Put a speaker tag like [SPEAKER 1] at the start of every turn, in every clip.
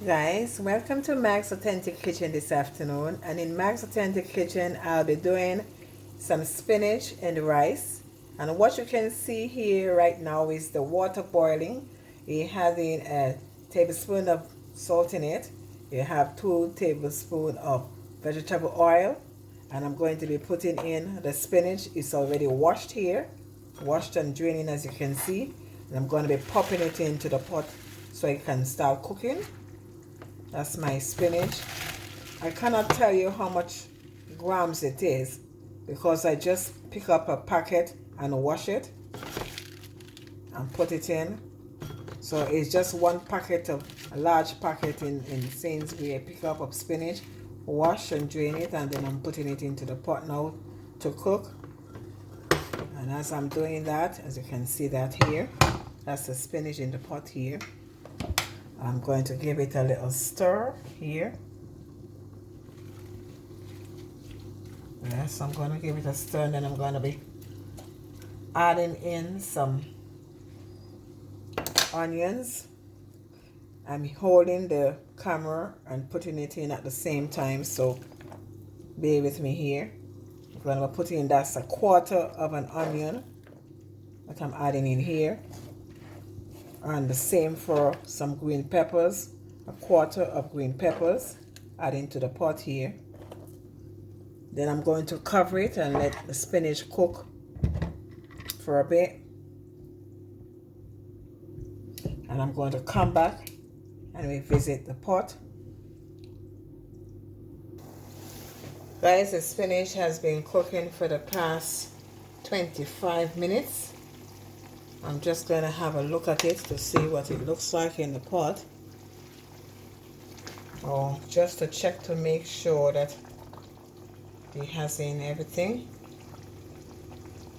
[SPEAKER 1] Guys, welcome to Mag's Authentic Kitchen this afternoon. And in Mag's Authentic Kitchen, I'll be doing some spinach and rice. And what you can see here right now is the water boiling. You're having a tablespoon of salt in it. You have 2 tablespoons of vegetable oil. And I'm going to be putting in the spinach. It's already washed here. Washed and draining, as you can see. And I'm going to be popping it into the pot so it can start cooking. That's my spinach. I cannot tell you how much grams it is because I just pick up a packet and wash it and put it in. So it's just one packet of a large packet in Sainsbury's. I pick up of spinach, wash and drain it, and then I'm putting it into the pot now to cook. And as I'm doing that, as you can see that here, that's the spinach in the pot here. I'm going to give it a little stir here. Yes, I'm going to give it a stir, and then I'm going to be adding in some onions. I'm holding the camera and putting it in at the same time, so bear with me here. I'm going to put in, that's a quarter of an onion that I'm adding in here. And the same for some green peppers, a quarter of green peppers, add into the pot here. Then I'm going to cover it and let the spinach cook for a bit. And I'm going to come back and revisit the pot. Guys, the spinach has been cooking for the past 25 minutes. I'm just going to have a look at it to see what it looks like in the pot. Oh, just to check to make sure that it has in everything.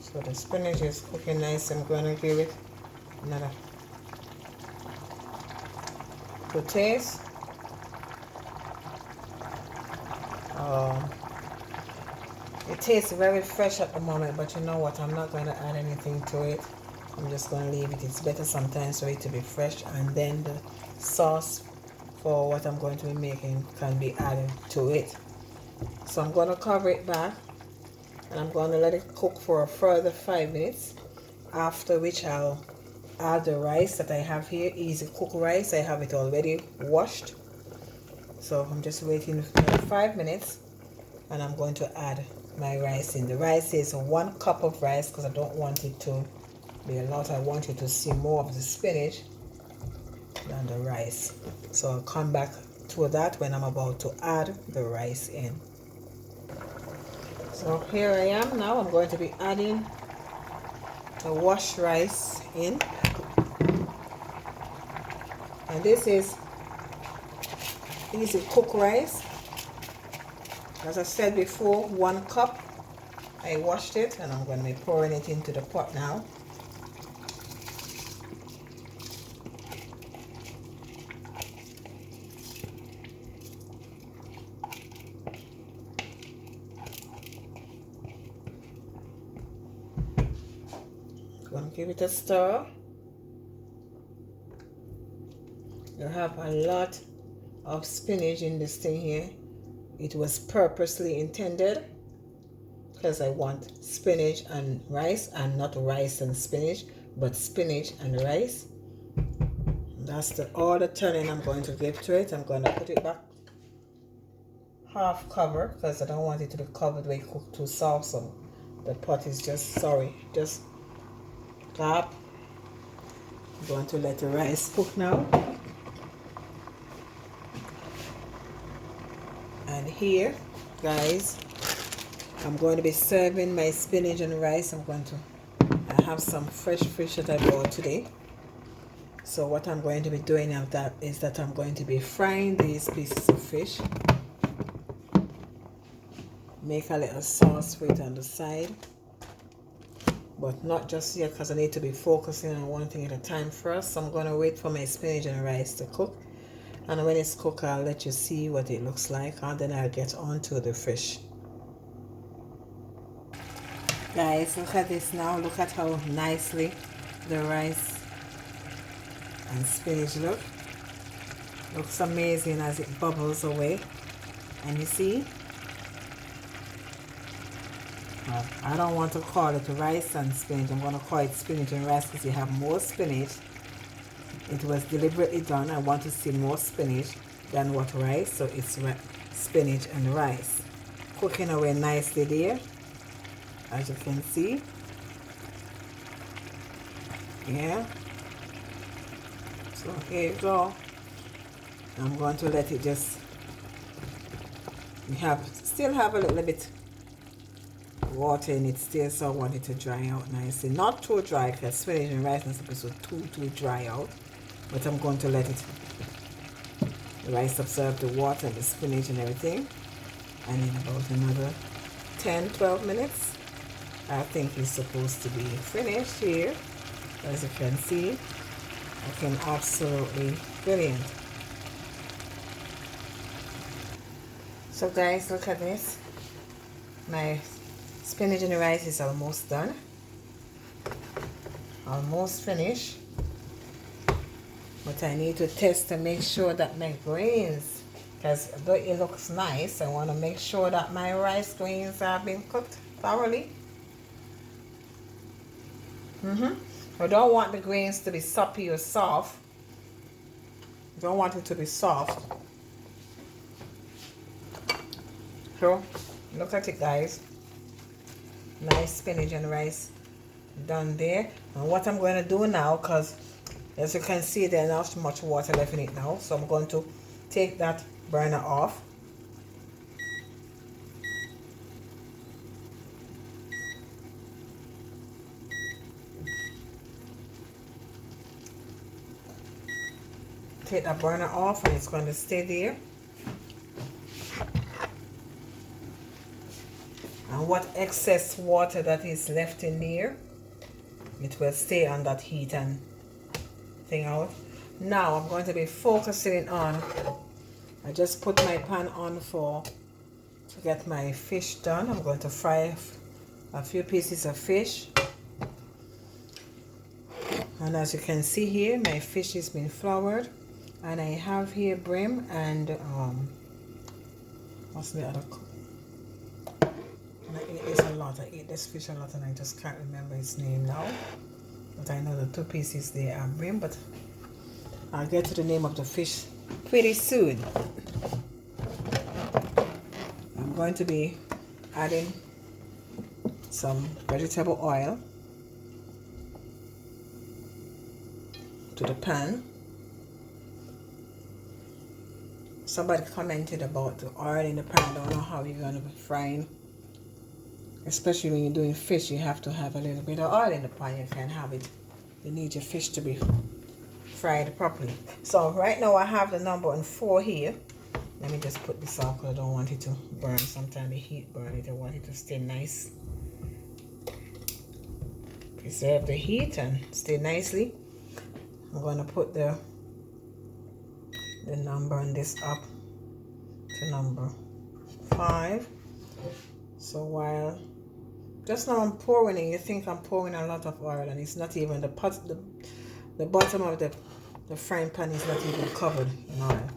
[SPEAKER 1] So the spinach is cooking nice. I'm going to give it another good taste. It tastes very fresh at the moment, but you know what? I'm not going to add anything to it. I'm just going to leave it. It's better sometimes for it to be fresh, and then the sauce for what I'm going to be making can be added to it. So I'm going to cover it back and I'm going to let it cook for a further 5 minutes, after which I'll add the rice that I have here. Easy cook rice. I have it already washed. So I'm just waiting for 5 minutes and I'm going to add my rice in. The rice is 1 cup of rice because I don't want it to be a lot. I want you to see more of the spinach than the rice. So I'll come back to that when I'm about to add the rice in. So here I am now. I'm going to be adding the washed rice in. And this is easy cook rice. As I said before, 1 cup. I washed it and I'm going to be pouring it into the pot now. Going to give it a stir. You have a lot of spinach in this thing here. It was purposely intended because I want spinach and rice, and not rice and spinach, but spinach and rice. That's all the turning I'm going to give to it. I'm going to put it back half cover because I don't want it to be covered when it cook too soft. So the pot is just tap. I'm going to let the rice cook now. And here, guys, I'm going to be serving my spinach and rice. I have some fresh fish that I bought today. So what I'm going to be doing of that is that I'm going to be frying these pieces of fish. Make a little sauce for it on the side. But not just yet because I need to be focusing on one thing at a time first. So I'm going to wait for my spinach and rice to cook. And when it's cooked, I'll let you see what it looks like, and then I'll get on to the fish. Guys, look at this now. Look at how nicely the rice and spinach look. Looks amazing as it bubbles away. And you see, I don't want to call it rice and spinach. I'm going to call it spinach and rice because you have more spinach. It was deliberately done. I want to see more spinach than what rice. So it's spinach and rice. Cooking away nicely there, as you can see. Yeah. So here you go. I'm going to let it just, still have a little bit water in it still, so I want it to dry out nicely. Not too dry because spinach and rice is supposed to too dry out. But I'm going to let the rice absorb the water and the spinach and everything. And in about another 10-12 minutes, I think it's supposed to be finished here. As you can see, looking absolutely brilliant. So guys, look at this. My spinach and rice is almost done. Almost finished. But I need to test to make sure that my grains, because though it looks nice, I want to make sure that my rice grains have been cooked thoroughly. I don't want the grains to be soppy or soft. I don't want it to be soft. So, look at it guys. Nice spinach and rice done there. And what I'm going to do now, because as you can see there's not much water left in it now, so I'm going to take that burner off. Take that burner off and it's going to stay there. And what excess water that is left in there, it will stay on that heat and thing out. Now I'm going to be focusing on, I just put my pan on to get my fish done. I'm going to fry a few pieces of fish. And as you can see here, my fish has been floured. And I have here brim and what's the other? I eat this a lot. I eat this fish a lot and I just can't remember its name now. But I know the two pieces there are brim, but I'll get to the name of the fish pretty soon. I'm going to be adding some vegetable oil to the pan. Somebody commented about the oil in the pan. I don't know how you're going to be frying. Especially when you're doing fish, you have to have a little bit of oil in the pan. You can't have it. You need your fish to be fried properly. So right now I have the number 4 here. Let me just put this off because I don't want it to burn. Sometimes the heat burn it. I want it to stay nice. Preserve the heat and stay nicely. I'm going to put the number on this up to number 5. So while just now I'm pouring it, you think I'm pouring a lot of oil and it's not even the bottom of the frying pan is not even covered in oil.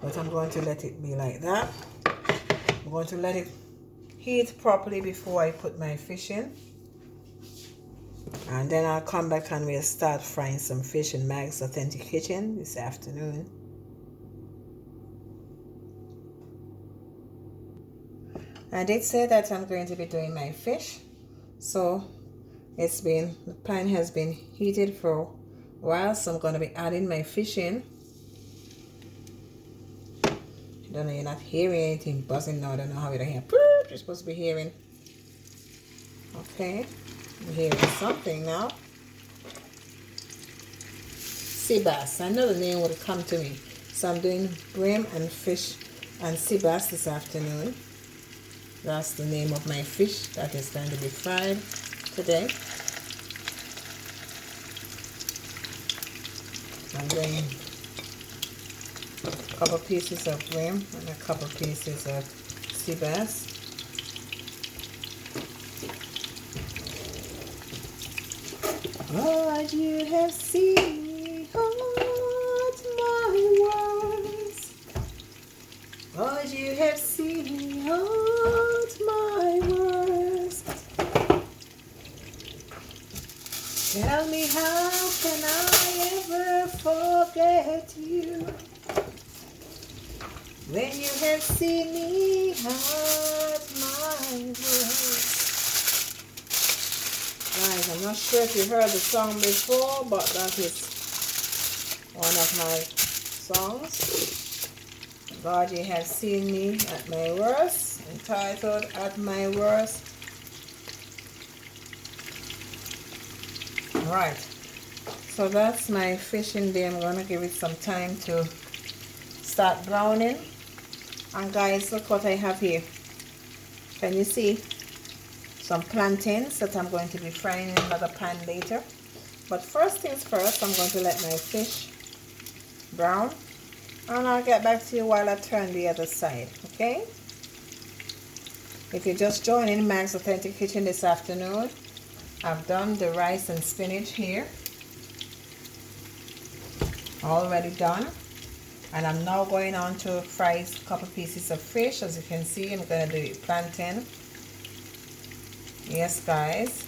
[SPEAKER 1] But I'm going to let it be like that. I'm going to let it heat properly before I put my fish in. And then I'll come back and we'll start frying some fish in Mag's Authentic Kitchen this afternoon. I did say that I'm going to be doing my fish. So the pan has been heated for a while, so I'm going to be adding my fish in. I don't know, you're not hearing anything buzzing now. I don't know how you're hearing. You're supposed to be hearing. Okay, I'm hearing something now. Sea bass. I know the name would come to me. So I'm doing brim and fish and sea bass this afternoon. That's the name of my fish that is going to be fried today. I'm doing a couple pieces of brim and a couple pieces of sea bass. Lord, you have seen me, heart, my world. Lord, you have seen out my worst. Tell me, how can I ever forget you when you have seen me at my worst? Guys, I'm not sure if you heard the song before, but that is one of my songs. God, you have seen me at my worst, entitled At My Worst. Right, so that's my fish in there. I'm going to give it some time to start browning. And guys, look what I have here. Can you see? Some plantains that I'm going to be frying in another pan later. But first things first, I'm going to let my fish brown. And I'll get back to you while I turn the other side, okay? If you're just joining Mag's Authentic Kitchen this afternoon, I've done the rice and spinach here. Already done. And I'm now going on to fry a couple pieces of fish. As you can see, I'm going to do plantain. Yes, guys.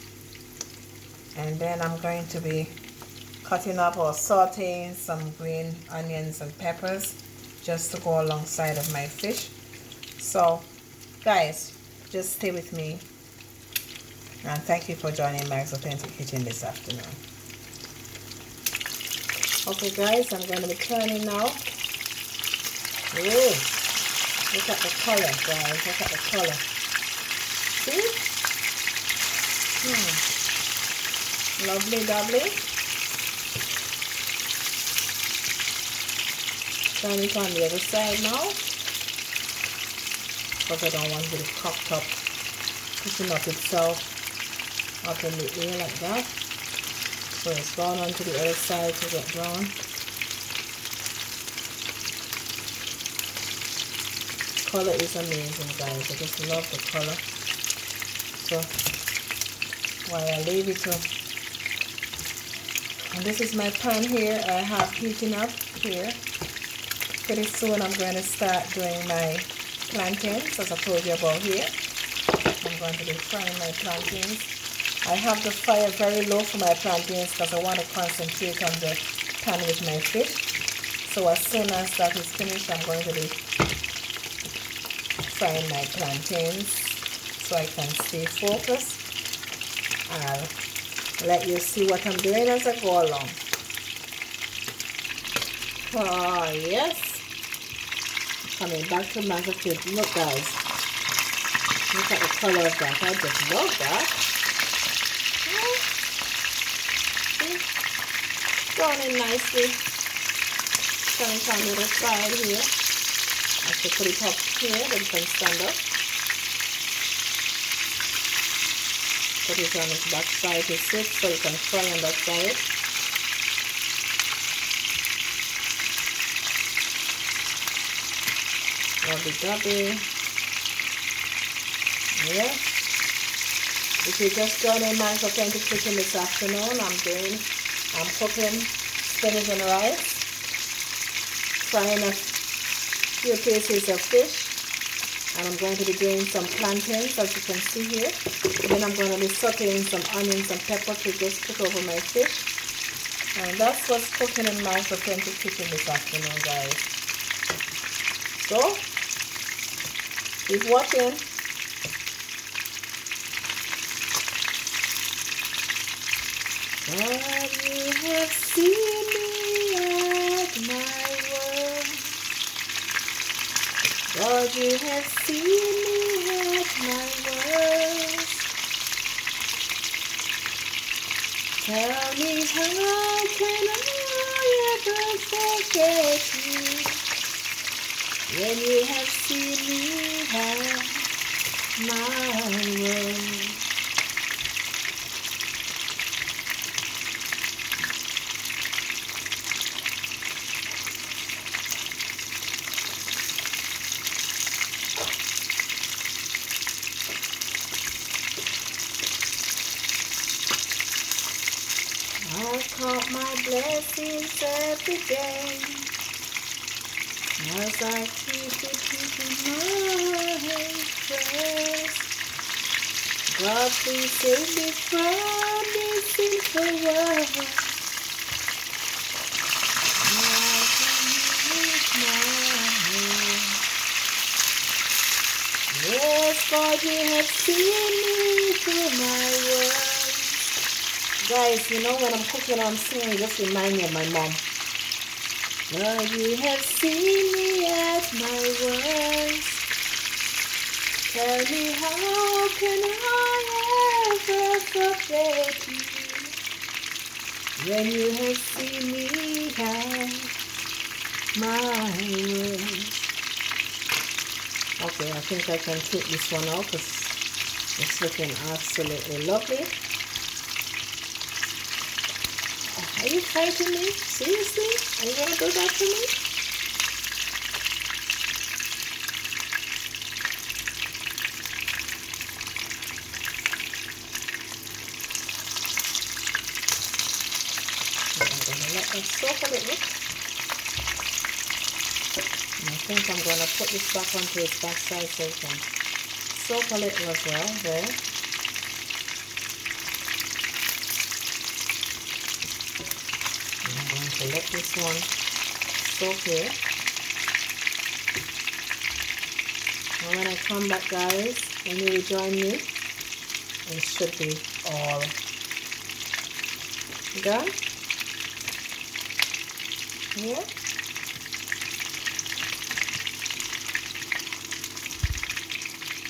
[SPEAKER 1] And then I'm going to be cutting up or sauteing some green onions and peppers just to go alongside of my fish. So guys, just stay with me, and thank you for joining Mag's Authentic Kitchen this afternoon. Okay guys, I'm going to be turning now. Whoa, look at the color, guys. Look at the color. See? Lovely, lovely. Turn it on the other side now, because I don't want it to be cocked up, pushing up itself up in the air like that. So it's gone on to the other side to get brown. Color is amazing, guys. I just love the color. So while I leave it to, and this is my pan here I have heating up here. Pretty soon I'm going to start doing my plantains, as I told you about here. I'm going to be frying my plantains. I have the fire very low for my plantains because I want to concentrate on the pan with my fish. So as soon as that is finished, I'm going to be frying my plantains so I can stay focused. I'll let you see what I'm doing as I go along. Oh yes. Coming back to my food. Look guys, look at the color of that. I just love that. Browning nicely. Turn it on the other side here. I have to put it up here, then you can stand up. Put it on its back side to sit so you can fry on that side. Lovely. Yeah. If you just joining my authentic kitchen this afternoon, I'm cooking spinach and rice, frying a few pieces of fish, and I'm going to be doing some plantains, as you can see here. Then I'm going to be sauteing some onions and pepper to just put over my fish. And that's what's cooking in my authentic kitchen this afternoon, guys. So keep watching. God, you have seen me at my worst. God, you have seen me at my worst. Tell me, how can I ever forget you when you have seen me at my worst? I count my blessings every day. as I keep it in my breast. God, please save me from this sinful world. Yes, God, you have seen me through my world. Guys, you know when I'm cooking, I'm singing, it just remind me of my mom. God, you have seen me at my worst. Tell me how can I ever forget you when you have seen me at my worst. Okay, I think I can take this one out because it's looking absolutely lovely. Are you fighting me? Seriously? Are you gonna do that to me? I'm gonna let that soak a little. And I think I'm gonna put this back onto its back side so it can soak a little as well there. I'm going to let this one soak here. And when I come back, guys, when you rejoin me, it should be all done. Yeah.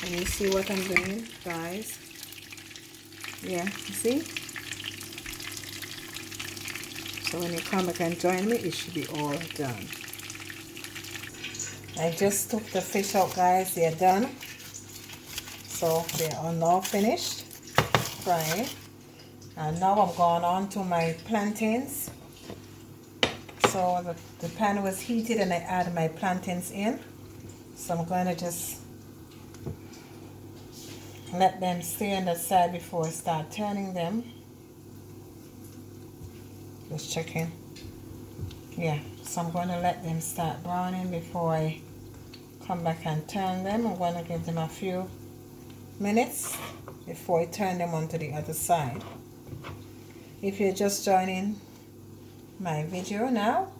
[SPEAKER 1] And you see what I'm doing, guys? Yeah, you see? So when you come back and join me, it should be all done. I just took the fish out, guys. They're done. So they are now finished frying. And now I'm going on to my plantains. So the pan was heated and I added my plantains in. So I'm going to just let them stay on the side before I start turning them. Just checking. Yeah, so I'm going to let them start browning before I come back and turn them. I'm going to give them a few minutes before I turn them onto the other side. If you're just joining my video now,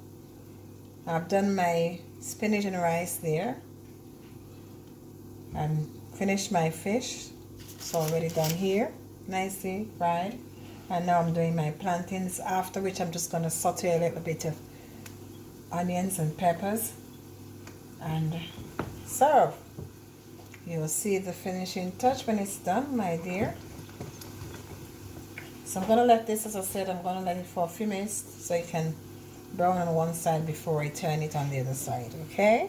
[SPEAKER 1] I've done my spinach and rice there and finished my fish. It's already done here, nicely fried. And now I'm doing my plantains, after which I'm just going to saute a little bit of onions and peppers and serve. You'll see the finishing touch when it's done, my dear. So I'm going to let this, as I said, I'm going to let it for a few minutes so it can brown on one side before I turn it on the other side, okay?